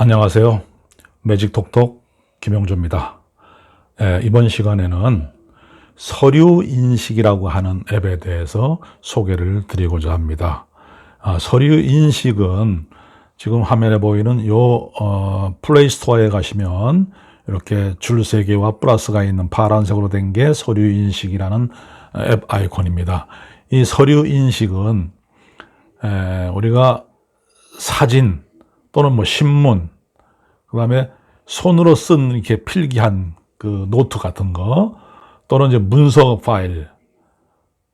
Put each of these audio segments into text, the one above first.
안녕하세요. 매직톡톡 김영조입니다. 이번 시간에는 서류 인식이라고 하는 앱에 대해서 소개를 드리고자 합니다. 서류 인식은 지금 화면에 보이는 플레이 스토어에 가시면 이렇게 줄 3개와 플러스가 있는 파란색으로 된 게 서류 인식이라는 앱 아이콘입니다. 이 서류 인식은 우리가 사진 또는 신문, 그 다음에 손으로 쓴 이렇게 필기한 그 노트 같은 거, 또는 이제 문서 파일,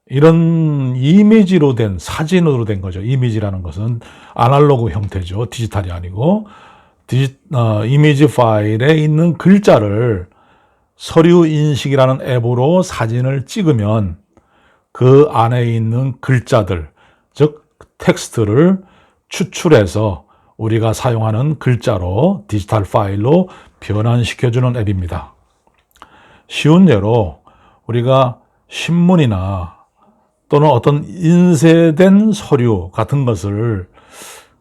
이런 이미지로 된, 사진으로 된 거죠. 이미지라는 것은 아날로그 형태죠. 디지털이 아니고, 이미지 파일에 있는 글자를 서류 인식이라는 앱으로 사진을 찍으면 그 안에 있는 글자들, 즉, 텍스트를 추출해서 우리가 사용하는 글자로 디지털 파일로 변환시켜주는 앱입니다. 쉬운 예로 우리가 신문이나 또는 어떤 인쇄된 서류 같은 것을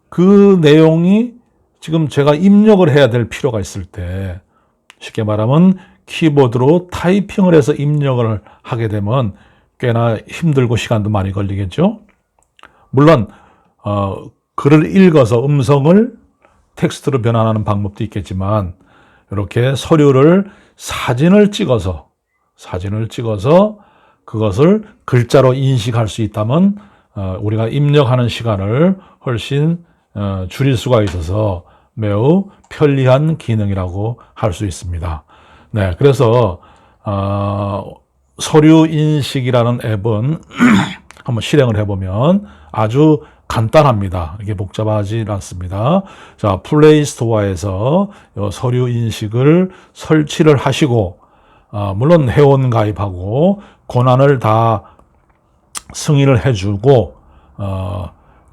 그 내용이 지금 제가 입력을 해야 될 필요가 있을 때, 쉽게 말하면 키보드로 타이핑을 해서 입력을 하게 되면 꽤나 힘들고 시간도 많이 걸리겠죠. 물론 글을 읽어서 음성을 텍스트로 변환하는 방법도 있겠지만, 이렇게 서류를 사진을 찍어서 그것을 글자로 인식할 수 있다면 우리가 입력하는 시간을 훨씬 줄일 수가 있어서 매우 편리한 기능이라고 할 수 있습니다. 네, 그래서 서류 인식이라는 앱은 한번 실행을 해보면 아주 간단합니다. 이게 복잡하지 않습니다. 자, 플레이 스토어에서 서류 인식을 설치를 하시고, 물론 회원 가입하고 권한을 다 승인을 해주고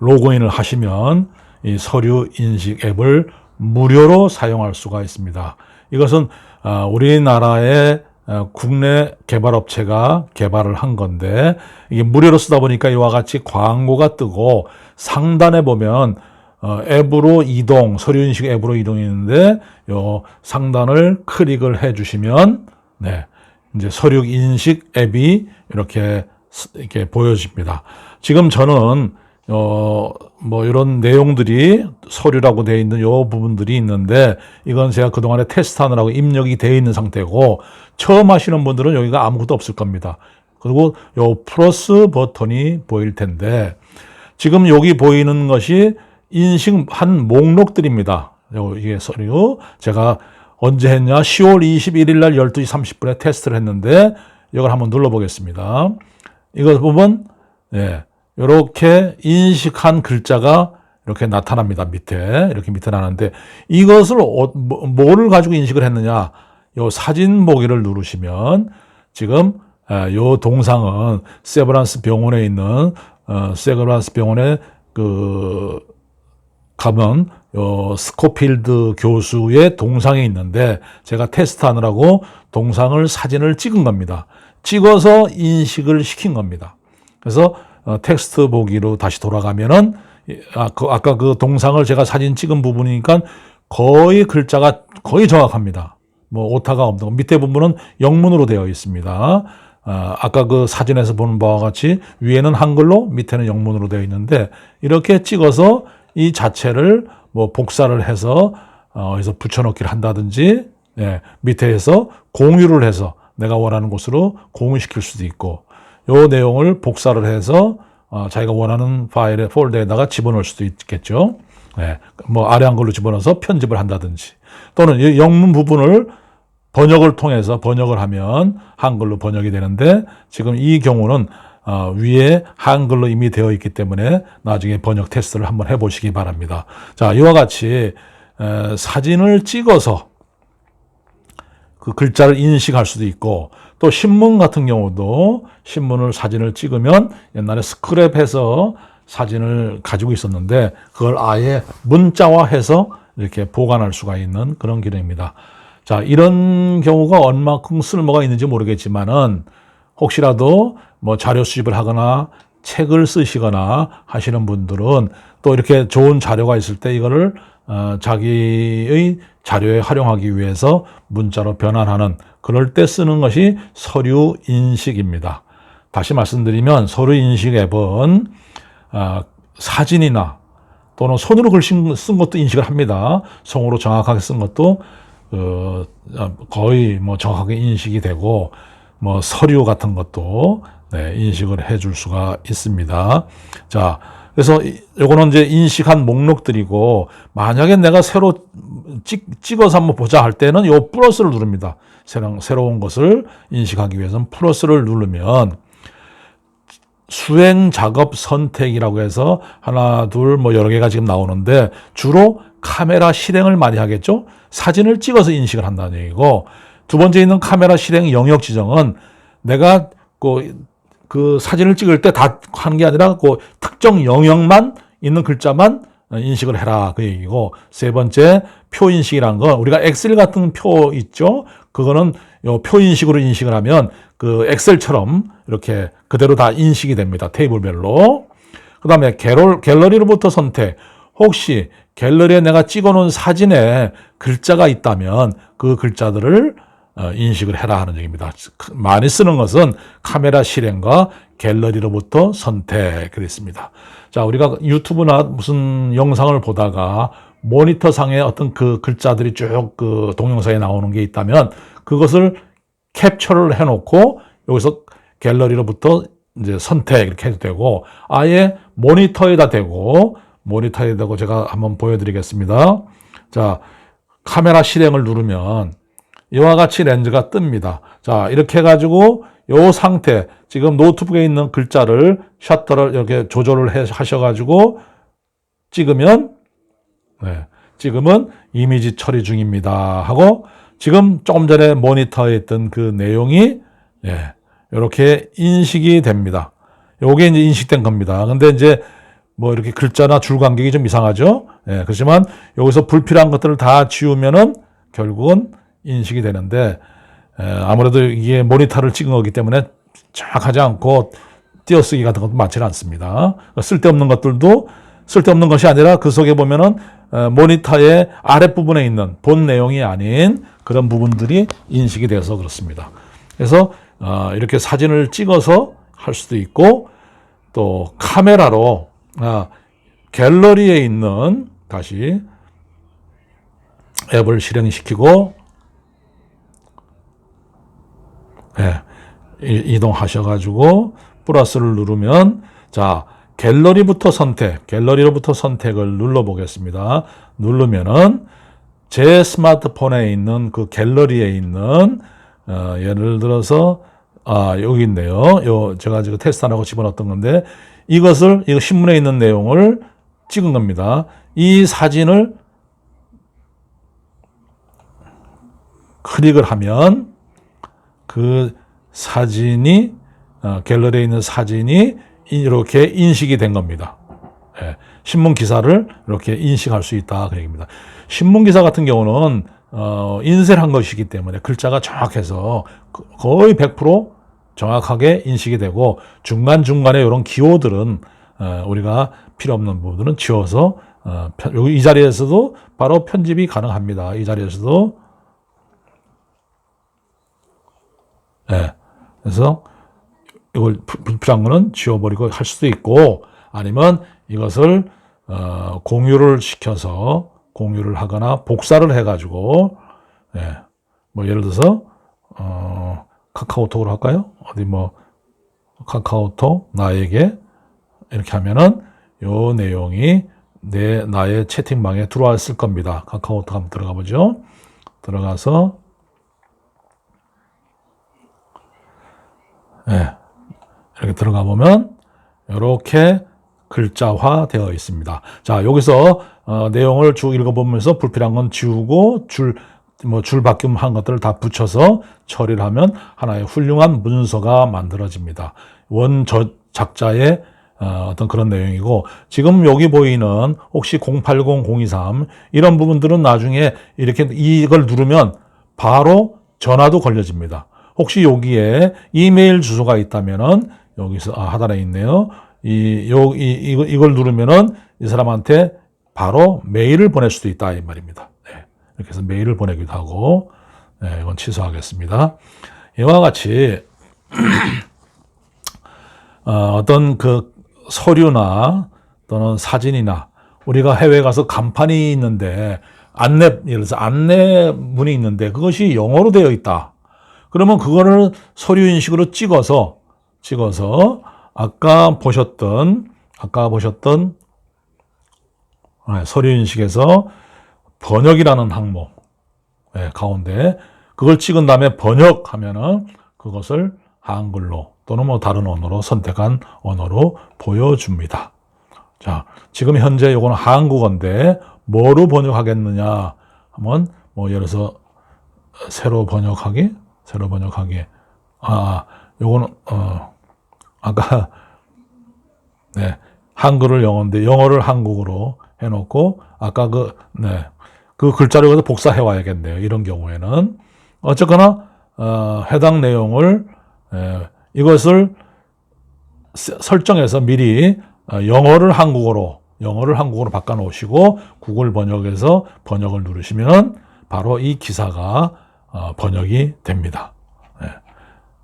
로그인을 하시면 이 서류 인식 앱을 무료로 사용할 수가 있습니다. 이것은 우리나라의 국내 개발업체가 개발을 한 건데, 이게 무료로 쓰다 보니까 이와 같이 광고가 뜨고, 상단에 보면 앱으로 이동, 서류인식 앱으로 이동했는데 요 상단을 클릭을 해 주시면 이제 서류인식 앱이 이렇게 보여집니다. 지금 저는 이런 내용들이 서류라고 되어 있는 요 부분들이 있는데, 이건 제가 그동안에 테스트하느라고 입력이 되어 있는 상태고, 처음 하시는 분들은 여기가 아무것도 없을 겁니다. 그리고 요 플러스 버튼이 보일 텐데, 지금 여기 보이는 것이 인식한 목록들입니다. 이게 서류. 제가 언제 했냐? 10월 21일 날 12시 30분에 테스트를 했는데, 이걸 한번 눌러보겠습니다. 이걸 보면, 이렇게 인식한 글자가 이렇게 나타납니다. 이렇게 밑에 나는데, 이것을 뭐를 가지고 인식을 했느냐? 요 사진 보기를 누르시면 지금 요 동상은 세브란스 병원에 있는 세브란스 병원에 가면 요 스코필드 교수의 동상이 있는데, 제가 테스트하느라고 동상을 사진을 찍은 겁니다. 찍어서 인식을 시킨 겁니다. 그래서 텍스트 보기로 다시 돌아가면은 아까 그 동상을 제가 사진 찍은 부분이니까 거의 글자가 거의 정확합니다. 오타가 없는 거. 밑에 부분은 영문으로 되어 있습니다. 아까 그 사진에서 보는 바와 같이 위에는 한글로, 밑에는 영문으로 되어 있는데, 이렇게 찍어서 이 자체를 복사를 해서 여기서 붙여넣기를 한다든지, 밑에서 공유를 해서 내가 원하는 곳으로 공유시킬 수도 있고, 요 내용을 복사를 해서 자기가 원하는 파일의 폴더에다가 집어넣을 수도 있겠죠. 아래 한글로 집어넣어서 편집을 한다든지, 또는 이 영문 부분을 번역을 통해서 번역을 하면 한글로 번역이 되는데, 지금 이 경우는 위에 한글로 이미 되어 있기 때문에 나중에 번역 테스트를 한번 해보시기 바랍니다. 자, 이와 같이 사진을 찍어서 그 글자를 인식할 수도 있고, 또 신문 같은 경우도 신문을 사진을 찍으면 옛날에 스크랩해서 사진을 가지고 있었는데, 그걸 아예 문자화해서 이렇게 보관할 수가 있는 그런 기능입니다. 자, 이런 경우가 얼마큼 쓸모가 있는지 모르겠지만은, 혹시라도 자료 수집을 하거나 책을 쓰시거나 하시는 분들은 또 이렇게 좋은 자료가 있을 때 이거를 자기의 자료에 활용하기 위해서 문자로 변환하는 그럴 때 쓰는 것이 서류 인식입니다. 다시 말씀드리면 서류 인식 앱은 사진이나 또는 손으로 글 쓴 것도 인식을 합니다. 손으로 정확하게 쓴 것도 거의 뭐 정확하게 인식이 되고 뭐 서류 같은 것도 인식을 해줄 수가 있습니다. 자, 그래서 요거는 이제 인식한 목록들이고 만약에 내가 새로 찍어서 한번 보자 할 때는 요 플러스를 누릅니다. 새로운 것을 인식하기 위해서는 플러스를 누르면 수행 작업 선택이라고 해서 하나, 둘, 뭐 여러 개가 지금 나오는데 주로 카메라 실행을 많이 하겠죠. 사진을 찍어서 인식을 한다는 얘기고 두 번째 있는 카메라 실행 영역 지정은 내가 그 사진을 찍을 때 다 하는 게 아니라 그 특정 영역만 있는 글자만 인식을 해라 그 얘기고 세 번째 표 인식이란 건 우리가 엑셀 같은 표 있죠. 그거는 요 표 인식으로 인식을 하면 그 엑셀처럼 이렇게 그대로 다 인식이 됩니다. 테이블별로. 그 다음에 갤러리로부터 선택. 혹시 갤러리에 내가 찍어놓은 사진에 글자가 있다면 그 글자들을 인식을 해라 하는 얘기입니다. 많이 쓰는 것은 카메라 실행과 갤러리로부터 선택 그랬습니다. 자, 우리가 유튜브나 무슨 영상을 보다가 모니터 상에 어떤 그 글자들이 쭉 그 동영상에 나오는 게 있다면 그것을 캡처를 해놓고 여기서 갤러리로부터 이제 선택 이렇게 해도 되고 아예 모니터에다 대고 제가 한번 보여드리겠습니다. 자, 카메라 실행을 누르면 이와 같이 렌즈가 뜹니다. 자, 이렇게 해가지고 요 상태, 지금 노트북에 있는 글자를 셔터를 이렇게 조절을 하셔가지고 찍으면, 찍으면 이미지 처리 중입니다. 하고 지금 조금 전에 모니터에 있던 그 내용이, 이렇게 인식이 됩니다. 요게 이제 인식된 겁니다. 근데 이제 뭐 이렇게 글자나 줄 간격이 좀 이상하죠? 그렇지만 여기서 불필요한 것들을 다 지우면은 결국은 인식이 되는데 아무래도 이게 모니터를 찍은 거기 때문에 정확하지 않고 띄어쓰기 같은 것도 많지는 않습니다. 쓸데없는 것들도 쓸데없는 것이 아니라 그 속에 보면은 모니터의 아랫부분에 있는 본 내용이 아닌 그런 부분들이 인식이 돼서 그렇습니다. 그래서 이렇게 사진을 찍어서 할 수도 있고 또 카메라로 갤러리에 있는 다시 앱을 실행시키고 이동하셔가지고 플러스를 누르면 자 갤러리로부터 선택을 눌러보겠습니다. 누르면은 제 스마트폰에 있는 그 갤러리에 있는 예를 들어서 여기 있네요. 제가 지금 테스트 안 하고 집어넣었던 건데 이거 신문에 있는 내용을 찍은 겁니다. 이 사진을 클릭을 하면 그 사진이 갤러리에 있는 사진이 이렇게 인식이 된 겁니다. 신문 기사를 이렇게 인식할 수 있다 그 얘기입니다. 신문 기사 같은 경우는 인쇄를 한 것이기 때문에 글자가 정확해서 거의 100% 정확하게 인식이 되고 중간중간에 이런 기호들은 우리가 필요 없는 부분들은 지워서 여기 이 자리에서도 바로 편집이 가능합니다. 이 자리에서도 그래서 이걸 불필요한 거는 지워버리고 할 수도 있고 아니면 이것을 공유를 시켜서 공유를 하거나 복사를 해가지고 뭐 예를 들어서 카카오톡으로 할까요? 어디 뭐 카카오톡 나에게 이렇게 하면은 요 내용이 나의 채팅방에 들어왔을 겁니다. 카카오톡 한번 들어가 보죠. 들어가서 이렇게 들어가 보면 이렇게 글자화 되어 있습니다. 자, 여기서 내용을 쭉 읽어보면서 불필요한 건 지우고 줄 바꿈한 것들을 다 붙여서 처리를 하면 하나의 훌륭한 문서가 만들어집니다. 작자의 어떤 그런 내용이고 지금 여기 보이는 혹시 080, 023 이런 부분들은 나중에 이렇게 이걸 누르면 바로 전화도 걸려집니다. 혹시 여기에 이메일 주소가 있다면은 여기서 하단에 있네요. 이걸 누르면은 이 사람한테 바로 메일을 보낼 수도 있다 이 말입니다. 네. 이렇게 해서 메일을 보내기도 하고, 네, 이건 취소하겠습니다. 이와 같이 어떤 그 서류나 또는 사진이나 우리가 해외에 가서 간판이 있는데 예를 들어서 안내문이 있는데 그것이 영어로 되어 있다. 그러면 그거를 서류 인식으로 찍어서 아까 보셨던 서류 인식에서 번역이라는 항목 가운데 그걸 찍은 다음에 번역하면은 그것을 한글로 또는 뭐 다른 언어로 선택한 언어로 보여줍니다. 자, 지금 현재 요거는 한국어인데 뭐로 번역하겠느냐 하면 뭐 예를 들어서 새로 번역하기. 요거는 아까 네, 한글을 영어인데 영어를 한국어로 해놓고 아까 그 글자를 여기서 복사해 와야겠네요. 이런 경우에는 어쨌거나 해당 내용을 이것을 설정해서 미리 영어를 한국어로 바꿔 놓으시고 구글 번역에서 번역을 누르시면 바로 이 기사가 번역이 됩니다. 네.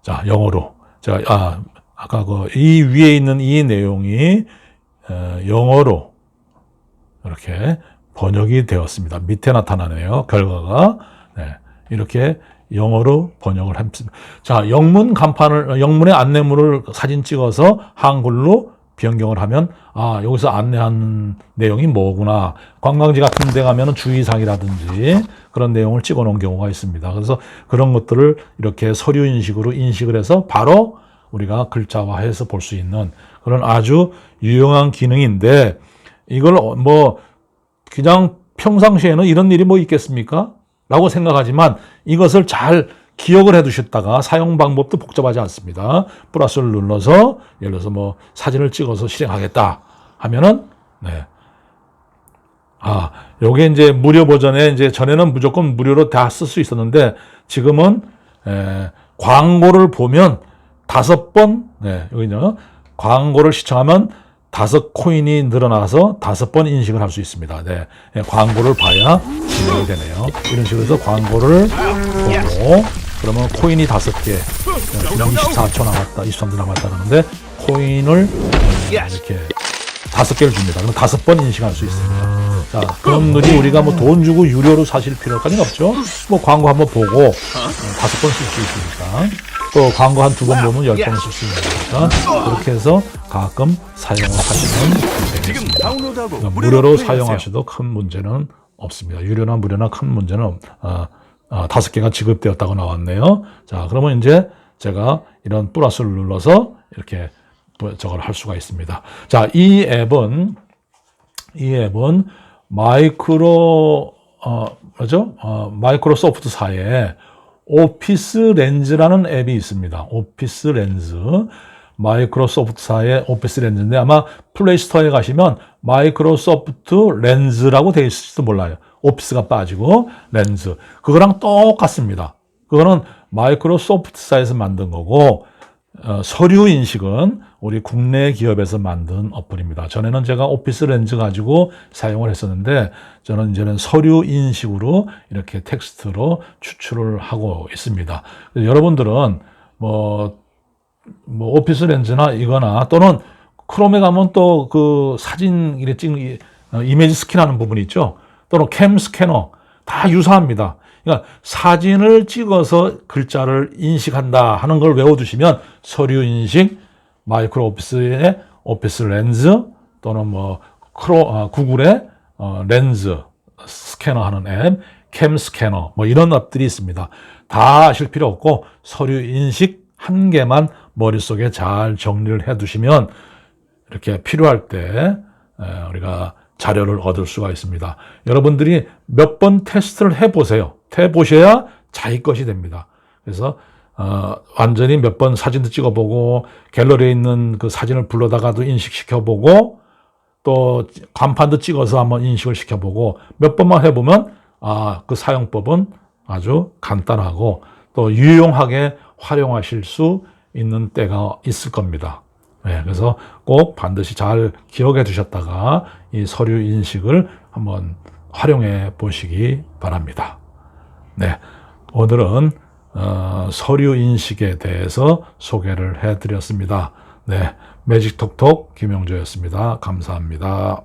자, 영어로 제가 아까 이 위에 있는 이 내용이 영어로 이렇게 번역이 되었습니다. 밑에 나타나네요. 결과가 이렇게 영어로 번역을 했습니다. 자, 영문의 안내문을 사진 찍어서 한글로 변경을 하면 여기서 안내한 내용이 뭐구나. 관광지 같은 데 가면 주의사항이라든지 그런 내용을 찍어 놓은 경우가 있습니다. 그래서 그런 것들을 이렇게 서류 인식으로 인식을 해서 바로 우리가 글자화해서 볼 수 있는 그런 아주 유용한 기능인데 이걸 뭐 그냥 평상시에는 이런 일이 뭐 있겠습니까? 라고 생각하지만 이것을 잘 기억을 해 두셨다가 사용 방법도 복잡하지 않습니다. 플러스를 눌러서 예를 들어서 뭐 사진을 찍어서 실행하겠다 하면은 요게 이제 무료 버전에 이제 전에는 무조건 무료로 다 쓸 수 있었는데 지금은 광고를 보면 5번 여기요. 광고를 시청하면 5코인이 늘어나서 5번 인식을 할 수 있습니다. 광고를 봐야 진행이 되네요. 이런 식으로 해서 광고를 보고 그러면 코인이 5개, 그냥 24초 남았다, 23초 남았다 그러는데 코인을 이렇게 5개를 줍니다. 그럼 5번 인식할 수 있습니다. 자, 그런 일이 우리가 뭐 돈 주고 유료로 사실 필요까지는 없죠. 뭐 광고 한번 보고 5번 쓸 수 있으니까. 또 광고 한 2번 보면 10번을 쓸 수 있으니까 그렇게 해서 가끔 사용을 하시면 되겠습니다. 그러니까 무료로 사용하셔도 큰 문제는 없습니다. 유료나 무료나 큰 문제는 5개가 지급되었다고 나왔네요. 자, 그러면 이제 제가 이런 플러스를 눌러서 이렇게 저걸 할 수가 있습니다. 자, 이 앱은 마이크로소프트사의 오피스 렌즈라는 앱이 있습니다. 오피스 렌즈. 마이크로소프트사의 오피스 렌즈인데 아마 플레이스토어에 가시면 마이크로소프트 렌즈라고 되어 있을지도 몰라요. 오피스가 빠지고 렌즈. 그거랑 똑같습니다. 그거는 마이크로소프트사에서 만든 거고 서류 인식은 우리 국내 기업에서 만든 어플입니다. 전에는 제가 오피스 렌즈 가지고 사용을 했었는데 저는 이제는 서류 인식으로 이렇게 텍스트로 추출을 하고 있습니다. 여러분들은 뭐 오피스 렌즈나 이거나 또는 크롬에 가면 또 그 사진 이렇게 찍는 이미지 스캔하는 부분이 있죠. 또는 캠 스캐너 다 유사합니다. 그러니까 사진을 찍어서 글자를 인식한다 하는 걸 외워두시면 서류 인식, 마이크로 오피스의 오피스 렌즈 또는 뭐 구글의 렌즈 스캐너 하는 앱, 캠 스캐너 뭐 이런 앱들이 있습니다. 다 아실 필요 없고 서류 인식 한 개만 머릿속에 잘 정리를 해두시면 이렇게 필요할 때 우리가 자료를 얻을 수가 있습니다. 여러분들이 몇 번 테스트를 해보세요. 해보셔야 자기 것이 됩니다. 그래서 완전히 몇 번 사진도 찍어보고 갤러리에 있는 그 사진을 불러다가도 인식시켜보고 또 간판도 찍어서 한번 인식을 시켜보고 몇 번만 해보면 그 사용법은 아주 간단하고 또 유용하게 활용하실 수 있는 때가 있을 겁니다. 그래서 꼭 반드시 잘 기억해 두셨다가 이 서류 인식을 한번 활용해 보시기 바랍니다. 네, 오늘은 서류 인식에 대해서 소개를 해 드렸습니다. 네, 매직톡톡 김용조였습니다. 감사합니다.